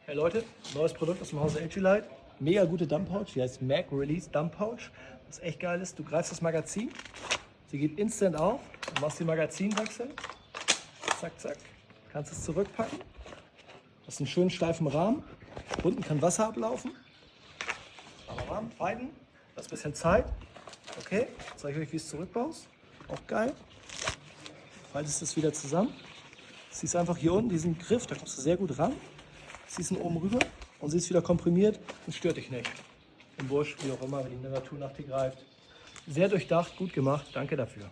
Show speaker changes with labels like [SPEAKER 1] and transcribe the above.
[SPEAKER 1] Hey Leute, neues Produkt aus dem Hause LG-Lite. Mega gute Dump Pouch, die heißt Mag Release Dump Pouch. Was echt geil ist, du greifst das Magazin, sie geht instant auf, du machst den Magazinwechsel, zack, zack, kannst es zurückpacken, hast einen schönen steifen Rahmen, unten kann Wasser ablaufen, Rahmen, beiden, das ist ein bisschen Zeit, okay, zeige ich euch, wie es zurückbaust, auch geil, faltest es wieder zusammen, ziehst einfach hier unten diesen Griff, da kommst du sehr gut ran, ziehst ihn oben rüber und sie ist wieder komprimiert und stört dich nicht. Im Busch, wie auch immer, wenn die Natur nach dir greift. Sehr durchdacht, gut gemacht, danke dafür.